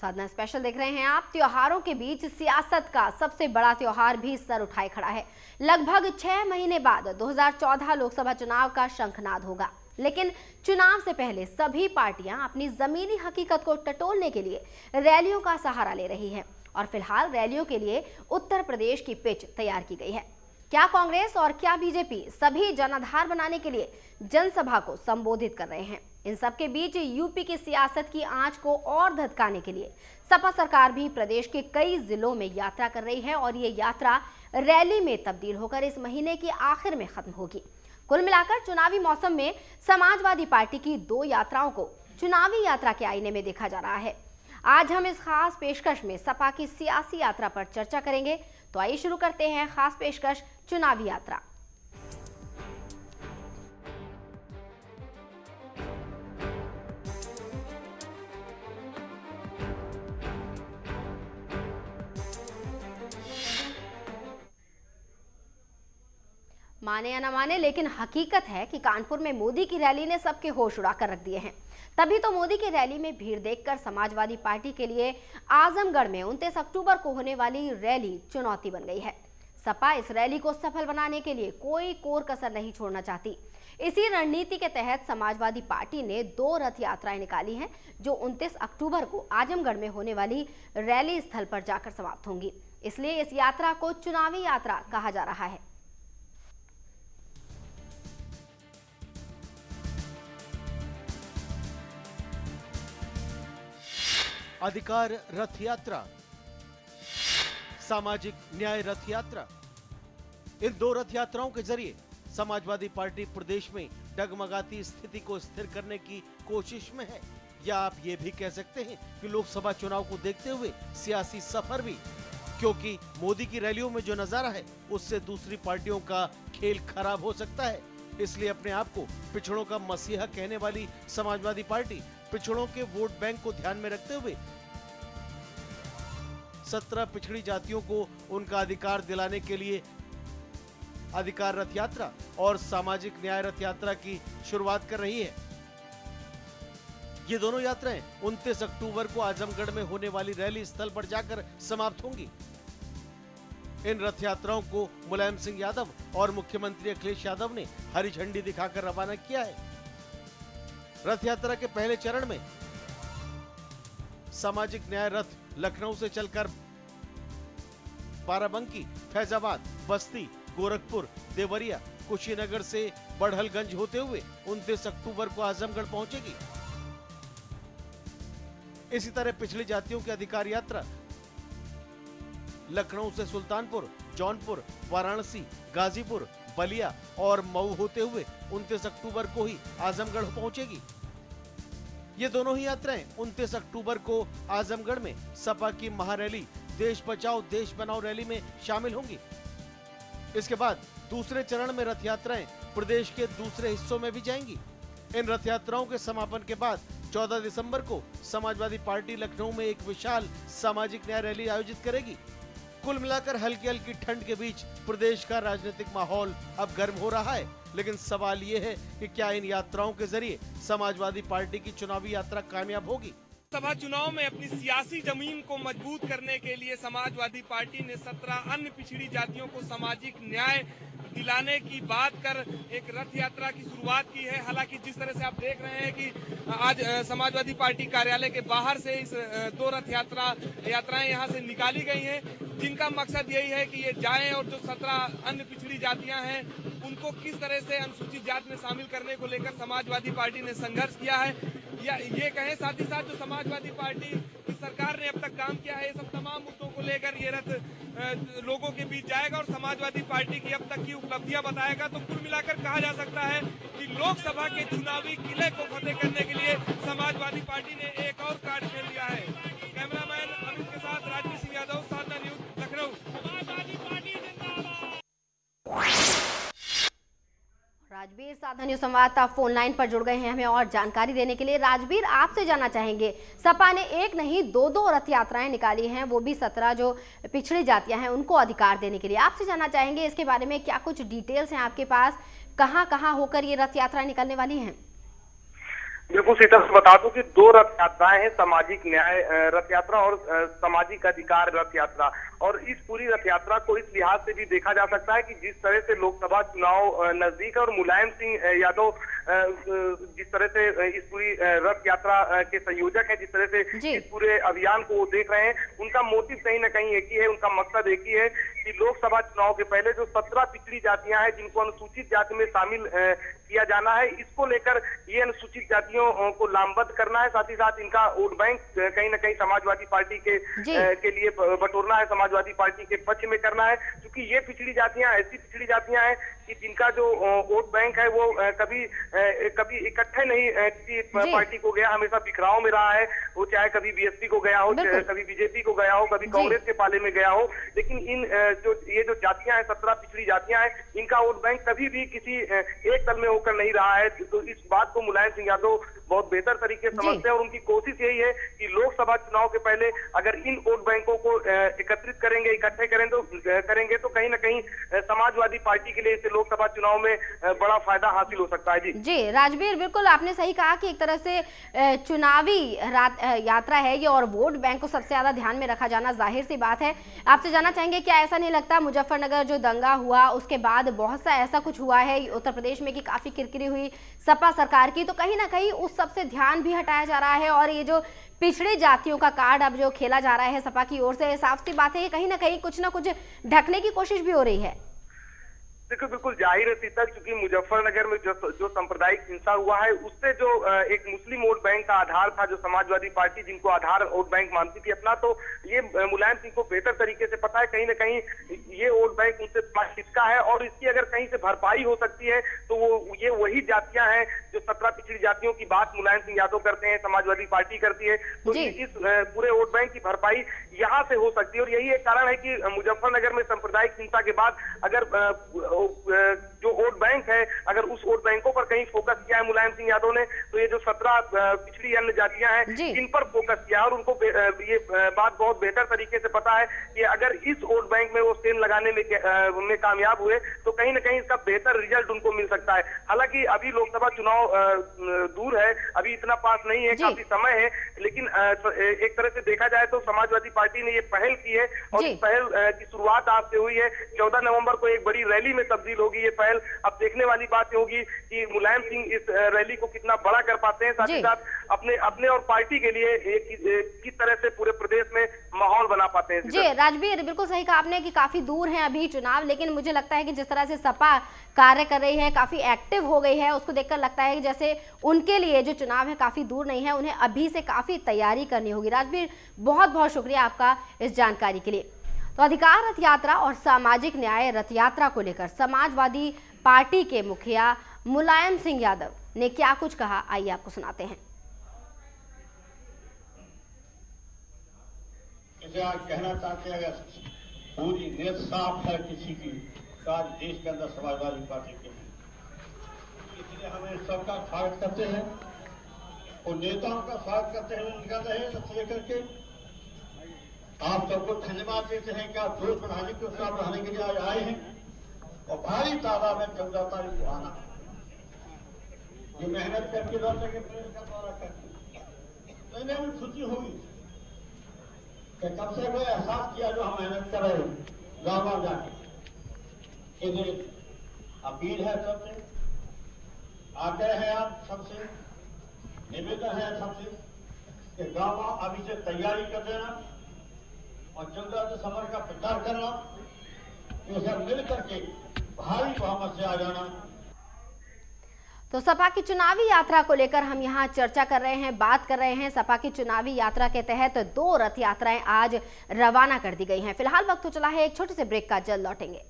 साधना special देख रहे हैं आप। त्योहारों के बीच सियासत का सबसे बड़ा त्योहार भी सर उठाए खड़ा है। लगभग 6 महीने बाद 2014 लोकसभा चुनाव का शंखनाद होगा, लेकिन चुनाव से पहले सभी पार्टियां अपनी जमीनी हकीकत को टटोलने के लिए रैलियों का सहारा ले रही हैं और फिलहाल रैलियों के लिए उत्तर प्रदेश की पिच तैयार की गई है। क्या कांग्रेस और क्या बीजेपी सभी जनाधार बनाने के लिए जनसभा को संबोधित कर रहे हैं। इन सब के बीच यूपी की सियासत की आंच को और धधकाने के लिए सपा सरकार भी प्रदेश के कई जिलों में यात्रा कर रही है और ये यात्रा रैली में तब्दील होकर इस महीने के आखिर में खत्म होगी। कुल मिलाकर चुनावी मौसम में समाजवादी पार्टी की 2 यात्राओं को चुनावी यात्रा के आईने में देखा जा रहा है। आज हम इस खास पेशकश में सपा की सियासी यात्रा पर चर्चा करेंगे। तो आइए शुरू करते हैं खास पेशकश चुनावी यात्रा। माने या न माने, लेकिन हकीकत है कि कानपुर में मोदी की रैली ने सबके होश उड़ा कर रख दिए हैं। तभी तो मोदी की रैली में भीड़ देखकर समाजवादी पार्टी के लिए आजमगढ़ में 29 अक्टूबर को होने वाली रैली चुनौती बन गई है। सपा इस रैली को सफल बनाने के लिए कोई कोर कसर नहीं छोड़ना चाहती। इसी रणनीति के तहत समाजवादी पार्टी ने 2 रथ यात्राएं निकाली हैं, जो 29 अक्टूबर को आजमगढ़ में होने वाली रैली स्थल पर जाकर समाप्त होंगी। इसलिए इस यात्रा को चुनावी यात्रा कहा जा रहा है। अधिकार रथ यात्रा, सामाजिक न्याय रथ यात्रा। इन 2 रथ यात्राओं के जरिए समाजवादी पार्टी प्रदेश में डगमगाती स्थिति को स्थिर करने की कोशिश में है, या आप ये भी कह सकते हैं कि लोकसभा चुनाव को देखते हुए सियासी सफर भी, क्योंकि मोदी की रैलियों में जो नजारा है उससे दूसरी पार्टियों का खेल खराब हो सकता है। इसलिए अपने आप को पिछड़ों का मसीहा कहने वाली समाजवादी पार्टी पिछड़ों के वोट बैंक को ध्यान में रखते हुए 17 पिछड़ी जातियों को उनका अधिकार दिलाने के लिए अधिकार रथ यात्रा और सामाजिक न्याय रथ यात्रा की शुरुआत कर रही है। ये दोनों यात्राएं 29 अक्टूबर को आजमगढ़ में होने वाली रैली स्थल पर जाकर समाप्त होंगी। इन रथ यात्राओं को मुलायम सिंह यादव और मुख्यमंत्री अखिलेश यादव ने हरी झंडी दिखाकर रवाना किया है। रथ यात्रा के पहले चरण में सामाजिक न्याय रथ लखनऊ से चलकर बाराबंकी, फैजाबाद, बस्ती, गोरखपुर, देवरिया, कुशीनगर से बढ़लगंज होते हुए 29 अक्टूबर को आजमगढ़ पहुंचेगी। इसी तरह पिछड़ी जातियों की अधिकार यात्रा लखनऊ से सुल्तानपुर, जौनपुर, वाराणसी, गाजीपुर, बलिया और मऊ होते हुए 29 अक्टूबर को ही आजमगढ़ पहुंचेगी। ये दोनों ही यात्राएं 29 अक्टूबर को आजमगढ़ में सपा की महारैली देश बचाओ देश बनाओ रैली में शामिल होंगी। इसके बाद दूसरे चरण में रथ यात्राएं प्रदेश के दूसरे हिस्सों में भी जाएंगी। इन रथ यात्राओं के समापन के बाद 14 दिसंबर को समाजवादी पार्टी लखनऊ में एक विशाल सामाजिक न्याय रैली आयोजित करेगी। कुल मिलाकर हल्की हल्की ठंड के बीच प्रदेश का राजनीतिक माहौल अब गर्म हो रहा है, लेकिन सवाल ये है कि क्या इन यात्राओं के जरिए समाजवादी पार्टी की चुनावी यात्रा कामयाब होगी। लोकसभा चुनाव में अपनी सियासी जमीन को मजबूत करने के लिए समाजवादी पार्टी ने 17 अन्य पिछड़ी जातियों को सामाजिक न्याय दिलाने की बात कर एक रथ यात्रा की शुरुआत की है। हालांकि जिस तरह से आप देख रहे हैं कि आज समाजवादी पार्टी कार्यालय के बाहर से इस 2 रथ यात्राएं यहां से निकाली गई हैं, जिनका मकसद यही है कि ये जाएं और जो 17 अन्य पिछड़ी जातियां हैं उनको किस तरह से अनुसूचित जाति में शामिल करने को लेकर समाजवादी पार्टी ने संघर्ष किया है, या ये कहें साथ ही साथ जो समाजवादी पार्टी की सरकार ने अब तक काम किया है, ये सब तमाम मुद्दों को लेकर ये रथ लोगों के बीच जाएगा और समाजवादी पार्टी की अब तक की उपलब्धियां बताएगा। तो कुल मिलाकर कहा जा सकता है कि लोकसभा के चुनावी किले को फतेह करने के लिए समाजवादी पार्टी ने एक और कार्ड खेल लिया है। कैमरामैन अमित के साथ राजवीर सिंह यादव, साधना न्यूज, लखनऊ। समाजवादी पार्टी जिंदाबाद। राजवीर साधना न्यूज संवाददाता फोन लाइन पर जुड़ गए हैं हमें और जानकारी देने के लिए। राजवीर, आपसे जानना चाहेंगे, सपा ने एक नहीं 2 रथ यात्राएं निकाली हैं, वो भी 17 जो पिछड़ी जातियां हैं उनको अधिकार देने के लिए। आपसे जानना चाहेंगे इसके बारे में क्या कुछ डिटेल्स हैं आपके पास, कहां कहां होकर ये रथ यात्राएं निकलने वाली हैं? बिल्कुल सीता से बता दूं कि दो रथ यात्राएं हैं, सामाजिक न्याय रथ यात्रा और सामाजिक अधिकार रथ यात्रा। और इस पूरी रथ यात्रा को इस लिहाज से भी देखा जा सकता है कि जिस तरह से लोकसभा चुनाव नजदीक है और मुलायम सिंह यादव जिस तरह से इस पूरी रथ यात्रा के संयोजक है, जिस तरह से इस पूरे अभियान को देख रहे हैं, उनका मोटिव कहीं ना कहीं एक ही है, उनका मकसद एक ही है कि लोकसभा चुनाव के पहले जो 17 पिछड़ी जातियां हैं जिनको अनुसूचित जाति में शामिल किया जाना है, इसको लेकर ये अनुसूचित जातियों को लामबंद करना है। साथ ही साथ इनका वोट बैंक कहीं ना कहीं समाजवादी पार्टी के लिए बटोरना है, समाजवादी पार्टी के पक्ष में करना है, क्योंकि ये पिछड़ी जातियां ऐसी पिछड़ी जातियां हैं कि जिनका जो वोट बैंक है वो कभी इकट्ठे नहीं किसी पार्टी को गया, हमेशा बिखराव में रहा है। वो चाहे कभी बीएसपी को गया हो, कभी बीजेपी को गया हो, कभी कांग्रेस के पाले में गया हो, लेकिन ये जो जातियां हैं, 17 पिछड़ी जातियां हैं, इनका वोट बैंक कभी भी किसी एक दल में होकर नहीं रहा है। तो इस बात को मुलायम सिंह यादव बहुत बेहतर तरीके से समझते हैं और उनकी कोशिश यही है कि लोकसभा चुनाव के पहले अगर इन वोट बैंकों को एकत्रित करेंगे, इकट्ठे करेंगे तो कहीं ना कहीं समाजवादी पार्टी के लिए इसे लोकसभा चुनाव में बड़ा फायदा हासिल हो सकता है। जी राजवीर, बिल्कुल आपने सही कहा कि एक तरह से चुनावी यात्रा है ये और वोट बैंक को सबसे ज्यादा ध्यान में रखा जाना जाहिर सी बात है। आपसे जानना चाहेंगे क्या ऐसा नहीं लगता मुजफ्फरनगर जो दंगा हुआ उसके बाद बहुत सा ऐसा कुछ हुआ है उत्तर प्रदेश में कि काफी किरकिरी हुई सपा सरकार की, तो कहीं ना कहीं उस सबसे ध्यान भी हटाया जा रहा है और ये जो पिछड़ी जातियों का कार्ड अब जो खेला जा रहा है सपा की ओर से, साफ सी बात है ये कहीं ना कहीं कुछ ना कुछ ढकने की कोशिश भी हो रही है। देखो बिल्कुल जाहिर है सीता, क्योंकि मुजफ्फरनगर में जो सांप्रदायिक हिंसा हुआ है उससे जो एक मुस्लिम वोट बैंक का आधार था, जो समाजवादी पार्टी जिनको आधार वोट बैंक मानती थी अपना, तो ये मुलायम सिंह को बेहतर तरीके से पता है कहीं ना कहीं ये वोट बैंक उनसे खिसका है और इसकी अगर कहीं से भरपाई हो सकती है तो वो ये वही जातियां हैं जो 17 पिछड़ी जातियों की बात मुलायम सिंह यादव करते हैं, समाजवादी पार्टी करती है, तो इस पूरे वोट बैंक की भरपाई यहाँ से हो सकती है। और यही एक कारण है कि मुजफ्फरनगर में सांप्रदायिक हिंसा के बाद अगर जो वोट बैंक है, अगर उस वोट बैंकों पर कहीं फोकस किया है मुलायम सिंह यादव ने, तो ये जो 17 पिछड़ी अन्य जातियां हैं इन पर फोकस किया और उनको ये बात बहुत बेहतर तरीके से पता है कि अगर इस वोट बैंक में वो सेल लगाने में कामयाब हुए तो कहीं ना कहीं इसका बेहतर रिजल्ट उनको मिल सकता है। हालांकि अभी लोकसभा चुनाव दूर है, अभी इतना पास नहीं है, काफी समय है, लेकिन एक तरह से देखा जाए तो समाजवादी पार्टी ने ये पहल की है और इस पहल की शुरुआत आज से हुई है। 14 नवंबर को एक बड़ी रैली में तब्दील होगी ये पहल। अब देखने वाली बात होगी कि मुलायम सिंह इस रैली को कितना बड़ा कर पाते हैं, साथ ही साथ अपने और पार्टी के लिए किस तरह से पूरे प्रदेश में माहौल बना पाते हैं। जी राजवीर, बिल्कुल सही कहा आपने कि काफी दूर है अभी चुनाव, लेकिन मुझे लगता है कि जिस तरह से सपा कार्य कर रही है, काफी एक्टिव हो गई है, उसको देखकर लगता है कि जैसे उनके लिए जो चुनाव है काफी दूर नहीं है, उन्हें अभी से काफी तैयारी करनी होगी। राजवीर, बहुत बहुत शुक्रिया आपका इस जानकारी के लिए। तो अधिकार रथ यात्रा और सामाजिक न्याय रथ यात्रा को लेकर समाजवादी पार्टी के मुखिया मुलायम सिंह यादव ने क्या कुछ कहा, आइए आपको सुनाते हैं। आज कहना चाहते हैं, अगर पूरी नीयत साफ है किसी की तो आज देश के अंदर समाजवादी पार्टी के, इसलिए हमें सबका स्वागत करते हैं और नेताओं का स्वागत करते हैं उनका रहे लेकर के। आप सबको धन्यवाद देते हैं कि आप जोश बढ़ाने के उत्साह बढ़ाने के लिए आज आए हैं और भारी तादाद में 14 तारीख को आना ये मेहनत करके लौटेंगे प्रेस का दौरा करके, तो इन्हें भी खुशी होगी कि कब से कोई एहसास किया जो हम मेहनत कर रहे हैं गाँव जाके। इसलिए अपील है सबसे, आग्रह है आप सबसे, निवेदन है सबसे कि गाँव अभी से तैयारी कर देना और 14 दिसंबर का प्रचार करना, उसे मिल करके भारी बहुमत से आ जाना। तो सपा की चुनावी यात्रा को लेकर हम यहाँ चर्चा कर रहे हैं, बात कर रहे हैं। सपा की चुनावी यात्रा के तहत 2 रथ यात्राएं आज रवाना कर दी गई हैं। फिलहाल वक्त हो चला है एक छोटे से ब्रेक का, जल्द लौटेंगे।